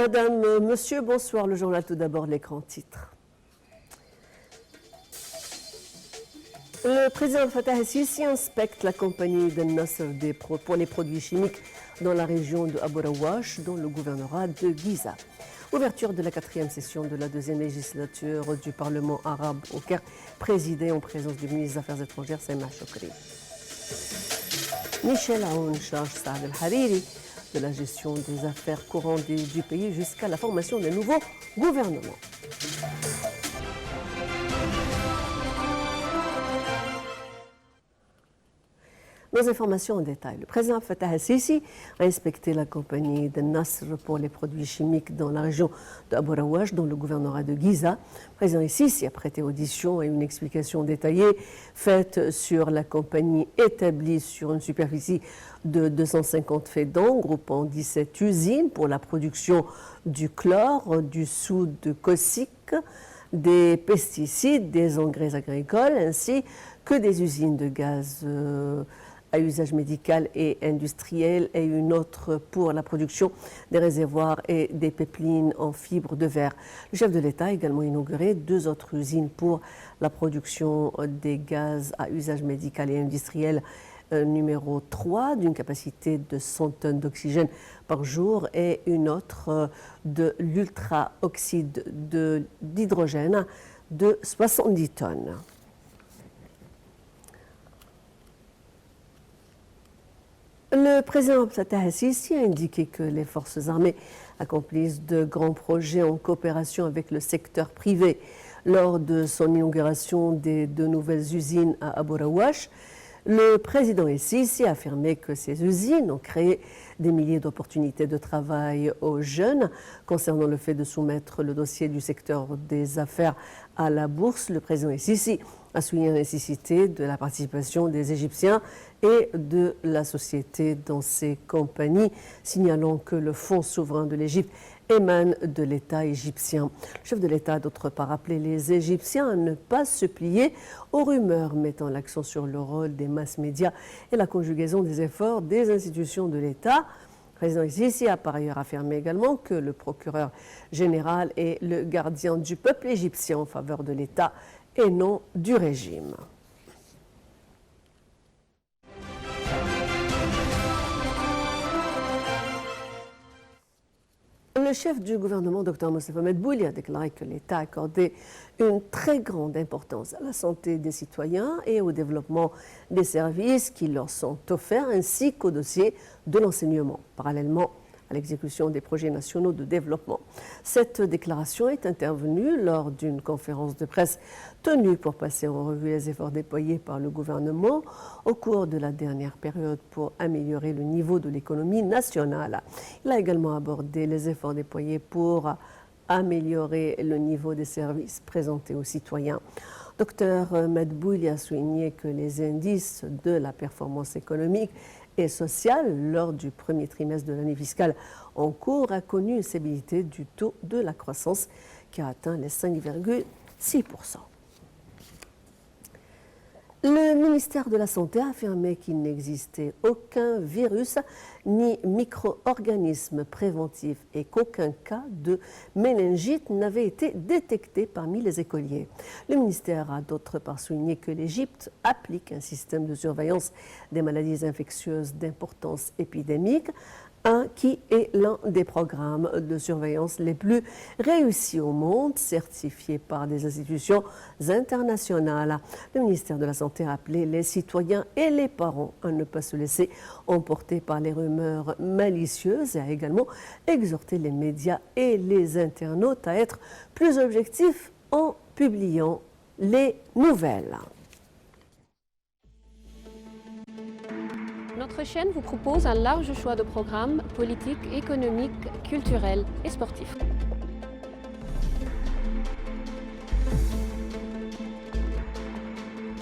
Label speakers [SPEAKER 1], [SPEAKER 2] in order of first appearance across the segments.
[SPEAKER 1] Madame, Monsieur, bonsoir. Le journal, tout d'abord, les grands titres. Le président Fattah el-Sisi inspecte la compagnie de Nasser pour les produits chimiques dans la région de Abu Rawash, dans le gouvernorat de Giza. Ouverture de la 4e session de la 2e législature du Parlement arabe au Caire, présidée en présence du ministre des Affaires étrangères, Saïma Chokri. Michel Aoun charge Saad el-Hariri de la gestion des affaires courantes du pays jusqu'à la formation d'un nouveau gouvernement. Nos informations en détail. Le président Fattah el-Sisi a inspecté la compagnie de Nasr pour les produits chimiques dans la région d'Abu Rawash, dans le gouvernorat de Giza. Le président el-Sisi a prêté audition et une explication détaillée faite sur la compagnie établie sur une superficie de 250 fédans, groupant 17 usines pour la production du chlore, du soude caustique, des pesticides, des engrais agricoles, ainsi que des usines de gaz à usage médical et industriel, et une autre pour la production des réservoirs et des pipelines en fibre de verre. Le chef de l'État a également inauguré 2 autres usines pour la production des gaz à usage médical et industriel, numéro 3 d'une capacité de 100 tonnes d'oxygène par jour et une autre de l'ultra-oxyde d'hydrogène de 70 tonnes. Le président Fattah el-Sisi a indiqué que les forces armées accomplissent de grands projets en coopération avec le secteur privé. Lors de son inauguration des 2 nouvelles usines à Abu Rawash, le président el-Sisi a affirmé que ces usines ont créé des milliers d'opportunités de travail aux jeunes. Concernant le fait de soumettre le dossier du secteur des affaires à la bourse, le président el-Sisi a souligné la nécessité de la participation des Égyptiens et de la société dans ces compagnies, signalant que le fonds souverain de l'Égypte émane de l'État égyptien. Le chef de l'État a d'autre part appelé les Égyptiens à ne pas se plier aux rumeurs, mettant l'accent sur le rôle des masses médias et la conjugaison des efforts des institutions de l'État. Le président el-Sisi a par ailleurs affirmé également que le procureur général est le gardien du peuple égyptien en faveur de l'État et non du régime. Le chef du gouvernement, Dr Moustapha Medbouli, a déclaré que l'État accordait une très grande importance à la santé des citoyens et au développement des services qui leur sont offerts, ainsi qu'au dossier de l'enseignement, parallèlement à l'exécution des projets nationaux de développement. Cette déclaration est intervenue lors d'une conférence de presse tenue pour passer en revue les efforts déployés par le gouvernement au cours de la dernière période pour améliorer le niveau de l'économie nationale. Il a également abordé les efforts déployés pour améliorer le niveau des services présentés aux citoyens. Dr Medbouli a souligné que les indices de la performance économique et sociale lors du premier trimestre de l'année fiscale en cours a connu une stabilité du taux de la croissance qui a atteint les 5,6%. Le ministère de la Santé a affirmé qu'il n'existait aucun virus ni micro-organisme préventif et qu'aucun cas de méningite n'avait été détecté parmi les écoliers. Le ministère a d'autre part souligné que l'Égypte applique un système de surveillance des maladies infectieuses d'importance épidémique, qui est l'un des programmes de surveillance les plus réussis au monde, certifié par des institutions internationales. Le ministère de la Santé a appelé les citoyens et les parents à ne pas se laisser emporter par les rumeurs malicieuses et a également exhorté les médias et les internautes à être plus objectifs en publiant les nouvelles.
[SPEAKER 2] Notre chaîne vous propose un large choix de programmes politiques, économiques, culturels et sportifs.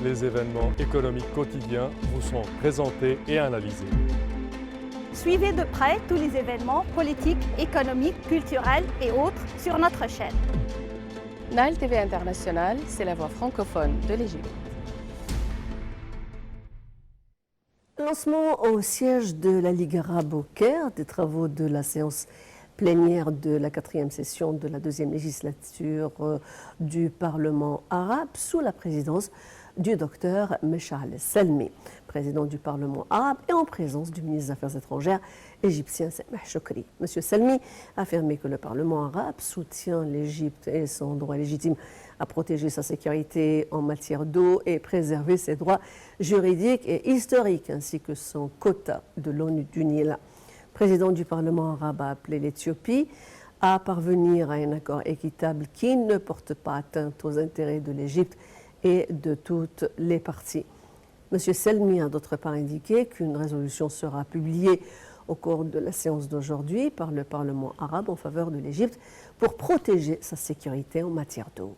[SPEAKER 3] Les événements économiques quotidiens vous sont présentés et analysés.
[SPEAKER 4] Suivez de près tous les événements politiques, économiques, culturels et autres sur notre chaîne.
[SPEAKER 5] Nile TV International, c'est la voix francophone de l'Égypte.
[SPEAKER 1] Lancement au siège de la Ligue arabe au Caire des travaux de la séance plénière de la 4e session de la 2e législature du Parlement arabe sous la présidence du docteur Meshal Salmi, président du Parlement arabe, et en présence du ministre des Affaires étrangères égyptien Sameh Choukri. M. Salmi a affirmé que le Parlement arabe soutient l'Égypte et son droit légitime à protéger sa sécurité en matière d'eau et préserver ses droits juridiques et historiques, ainsi que son quota de l'ONU du Nil. Le président du Parlement arabe a appelé l'Éthiopie à parvenir à un accord équitable qui ne porte pas atteinte aux intérêts de l'Égypte et de toutes les parties. M. Salmi a d'autre part indiqué qu'une résolution sera publiée au cours de la séance d'aujourd'hui par le Parlement arabe en faveur de l'Égypte pour protéger sa sécurité en matière d'eau.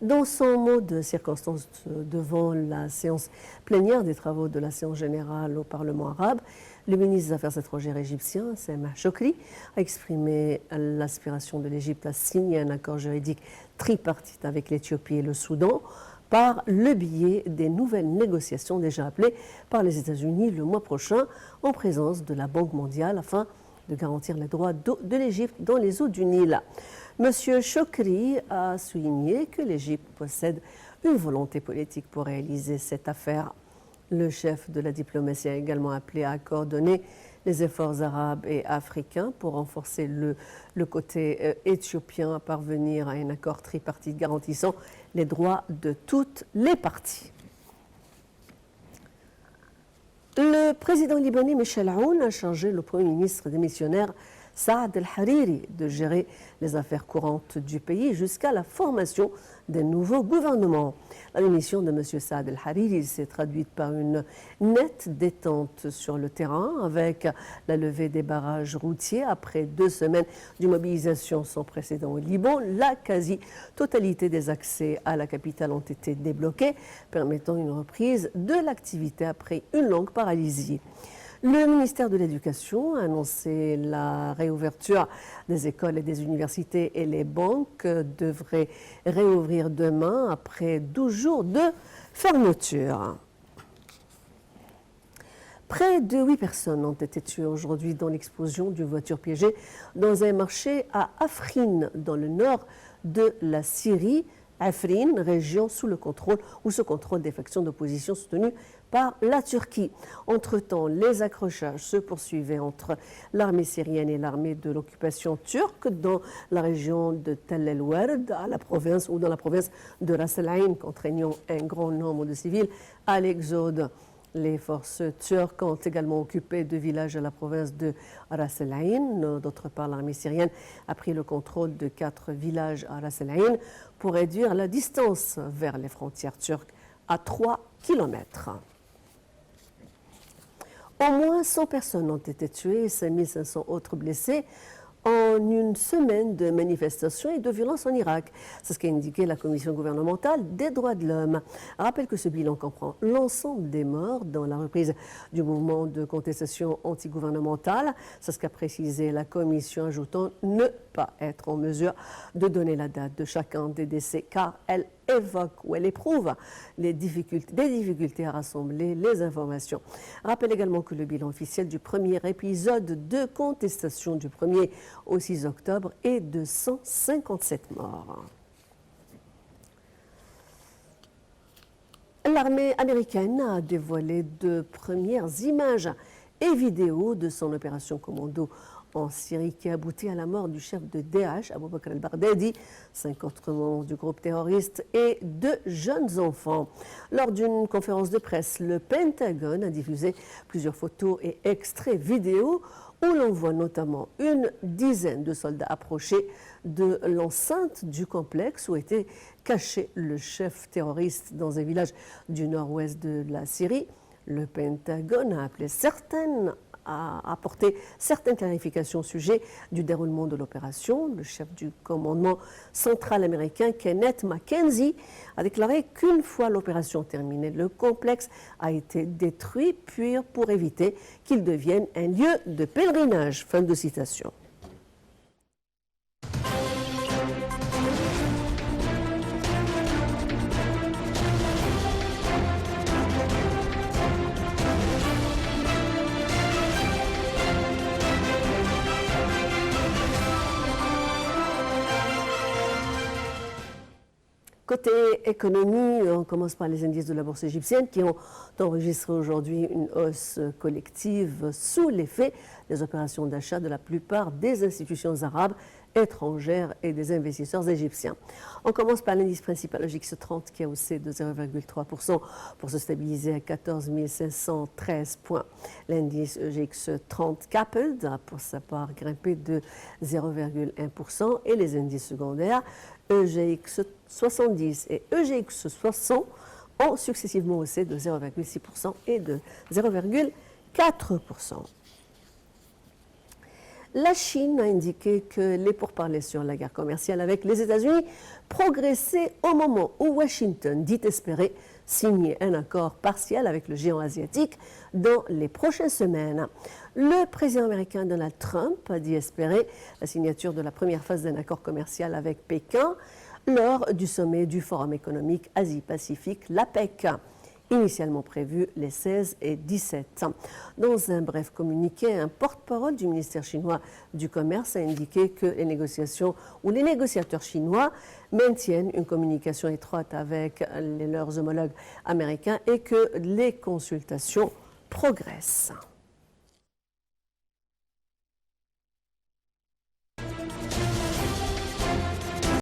[SPEAKER 1] Dans son mot de circonstance devant la séance plénière des travaux de la séance générale au Parlement arabe, le ministre des Affaires étrangères égyptien, Sameh Choukri, a exprimé l'aspiration de l'Égypte à signer un accord juridique tripartite avec l'Éthiopie et le Soudan par le biais des nouvelles négociations déjà appelées par les États-Unis le mois prochain en présence de la Banque mondiale afin de garantir les droits d'eau de l'Égypte dans les eaux du Nil. M. Choukri a souligné que l'Égypte possède une volonté politique pour réaliser cette affaire. Le chef de la diplomatie a également appelé à coordonner les efforts arabes et africains pour renforcer le côté éthiopien à parvenir à un accord tripartite garantissant les droits de toutes les parties. Le président libanais Michel Aoun a chargé le Premier ministre démissionnaire Saad El-Hariri de gérer les affaires courantes du pays jusqu'à la formation d'un nouveau gouvernement. La démission de M. Saad El-Hariri s'est traduite par une nette détente sur le terrain avec la levée des barrages routiers après 2 semaines d'une mobilisation sans précédent au Liban. La quasi-totalité des accès à la capitale ont été débloqués, permettant une reprise de l'activité après une longue paralysie. Le ministère de l'Éducation a annoncé la réouverture des écoles et des universités et les banques devraient réouvrir demain après 12 jours de fermeture. Près de 8 personnes ont été tuées aujourd'hui dans l'explosion d'une voiture piégée dans un marché à Afrin, dans le nord de la Syrie. Afrin, région sous contrôle des factions d'opposition soutenues par la Turquie. Entre-temps, les accrochages se poursuivaient entre l'armée syrienne et l'armée de l'occupation turque dans la région de Tel el-Werd, dans la province de Ras el-Ain, contraignant un grand nombre de civils à l'exode. Les forces turques ont également occupé 2 villages à la province de Ras el-Ain. D'autre part, l'armée syrienne a pris le contrôle de 4 villages à Ras el-Ain pour réduire la distance vers les frontières turques à 3 kilomètres. Au moins 100 personnes ont été tuées et 5500 autres blessées en une semaine de manifestations et de violences en Irak. C'est ce qu'a indiqué la Commission gouvernementale des droits de l'homme. Rappelle que ce bilan comprend l'ensemble des morts dans la reprise du mouvement de contestation antigouvernementale. C'est ce qu'a précisé la Commission, ajoutant ne pas être en mesure de donner la date de chacun des décès car elle évoque ou elle éprouve des difficultés à rassembler les informations. Rappelle également que le bilan officiel du premier épisode de contestation du 1er au 6 octobre est de 157 morts. L'armée américaine a dévoilé de premières images et vidéos de son opération commando en Syrie qui a abouti à la mort du chef de Daesh, Abu Bakr al-Baghdadi, 5 autres membres du groupe terroriste et 2 jeunes enfants. Lors d'une conférence de presse, le Pentagone a diffusé plusieurs photos et extraits vidéo où l'on voit notamment une dizaine de soldats approcher de l'enceinte du complexe où était caché le chef terroriste dans un village du nord-ouest de la Syrie. Le Pentagone a apporté certaines clarifications au sujet du déroulement de l'opération. Le chef du commandement central américain, Kenneth McKenzie, a déclaré qu'une fois l'opération terminée, le complexe a été détruit pour éviter qu'il devienne un lieu de pèlerinage. Fin de citation. Côté économie, on commence par les indices de la bourse égyptienne qui ont enregistré aujourd'hui une hausse collective sous l'effet des opérations d'achat de la plupart des institutions arabes, étrangères et des investisseurs égyptiens. On commence par l'indice principal, le GX30, qui a haussé de 0,3% pour se stabiliser à 14 513 points. L'indice GX30 Capped a pour sa part grimpé de 0,1% et les indices secondaires EGX70 et EGX60 ont successivement haussé de 0,6% et de 0,4%. La Chine a indiqué que les pourparlers sur la guerre commerciale avec les États-Unis progressaient au moment où Washington dit espérer signer un accord partiel avec le géant asiatique dans les prochaines semaines. Le président américain Donald Trump a dit espérer la signature de la première phase d'un accord commercial avec Pékin lors du sommet du Forum économique Asie-Pacifique, l'APEC, initialement prévu les 16 et 17. Dans un bref communiqué, un porte-parole du ministère chinois du Commerce a indiqué que les négociateurs chinois maintiennent une communication étroite avec leurs homologues américains et que les consultations progressent.